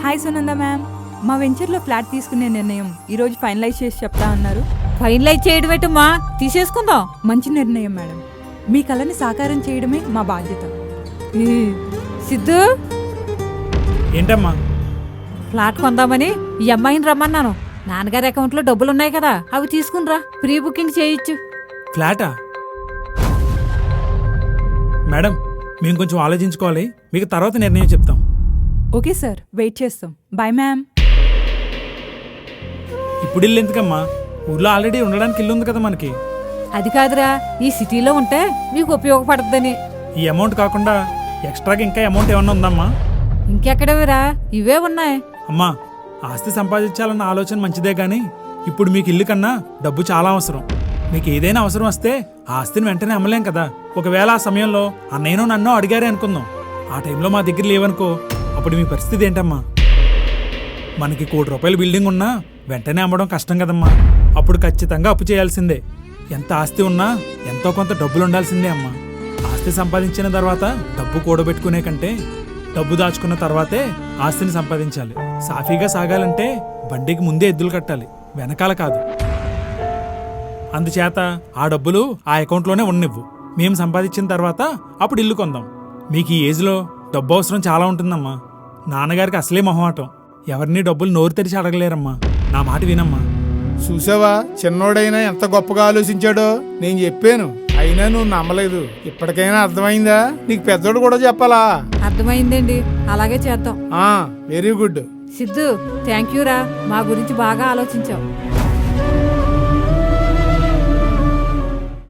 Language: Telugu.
హాయ్ సునంద మ్యామ్, మా వెంచర్లో ఫ్లాట్ తీసుకునే నిర్ణయం ఈరోజు ఫైనలైజ్ చేసి చెప్తా అన్నారు. ఫైనలైజ్ చేయడం ఏంటమ్మా, తీసేసుకుందాం. మంచి నిర్ణయం మేడం. మీ కళని సాకారం చేయడమే మా బాధ్యత. సిద్ధు, ఏంటమ్మా? ఫ్లాట్ కొందామని ఈ అమ్మాయిని రమ్మన్నాను. నాన్నగారి అకౌంట్లో డబ్బులున్నాయి కదా, అవి తీసుకునిరా, ప్రీ బుకింగ్ చేయొచ్చు. ఫ్లాటా? మేడం, మేము కొంచెం ఆలోచించుకోవాలి, మీకు తర్వాత నిర్ణయం చెప్తాం. ఓకే సార్, వెయిట్ చేస్తాం. Bye ma'am. ఇప్పుడు ఇల్లు ఎందుకమ్మా? ఊర్లో ఆల్రెడీ ఉండడానికి ఇల్లు ఉంది కదా మనకి. అది కాదురా, ఈ సిటీలో ఉంటే మీకు ఉపయోగపడుతుందని. ఈ అమౌంట్ కాకుండా ఎక్స్ట్రాగా ఇంకా అమౌంట్ ఏమన్నా ఉందమ్మా? ఇంకెక్కడవిరా, ఇవే ఉన్నాయి. అమ్మా, ఆస్తి సంపాదించాలన్న ఆలోచన మంచిదే గానీ ఇప్పుడు మీకు ఇల్లు కన్నా డబ్బు చాలా అవసరం. మీకు ఏదైనా అవసరం వస్తే ఆ ఆస్తిని వెంటనే అమ్మలేం కదా. ఒకవేళ ఆ సమయంలో అన్నయ్యనో నన్నో అడిగారే అనుకుందాం, ఆ టైంలో మా దగ్గర లేవనుకో, అప్పుడు మీ పరిస్థితి ఏంటమ్మా? మనకి ₹1,00,00,000 బిల్డింగ్ ఉన్నా వెంటనే అమ్మడం కష్టం కదమ్మా. అప్పుడు ఖచ్చితంగా అప్పు చేయాల్సిందే. ఎంత ఆస్తి ఉన్నా ఎంతో కొంత డబ్బులు ఉండాల్సిందే అమ్మా. ఆస్తి సంపాదించిన తర్వాత డబ్బు కూడబెట్టుకునే కంటే డబ్బు దాచుకున్న తర్వాతే ఆస్తిని సంపాదించాలి. సాఫీగా సాగాలంటే బండికి ముందే ఎద్దులు కట్టాలి, వెనకాల కాదు. అందుచేత ఆ డబ్బులు ఆ అకౌంట్లోనే ఉన్నివ్వు. మేము సంపాదించిన తర్వాత అప్పుడు ఇల్లు కొందాం. మీకు ఈ ఏజ్లో డబ్బు అవసరం చాలా ఉంటుందమ్మా. నాన్నగారికి అసలే మొహమాటం, ఎవరిని డబ్బులు నోరు తెరిచి అడగలేరమ్మా. నా మాట వినమ్మా. చూసావా, చిన్నోడైనా ఎంత గొప్పగా ఆలోచించాడో. నేను చెప్పాను, అయినా నువ్వు నమ్మలేదు. ఇప్పటికైనా అర్థమైందా? నీకు పెద్దోడు కూడా చెప్పాలా? అర్థమైందండి, అలాగే చేద్దాం. Very good. Siddhu, thank you రా, మా గురించి బాగా ఆలోచించావు.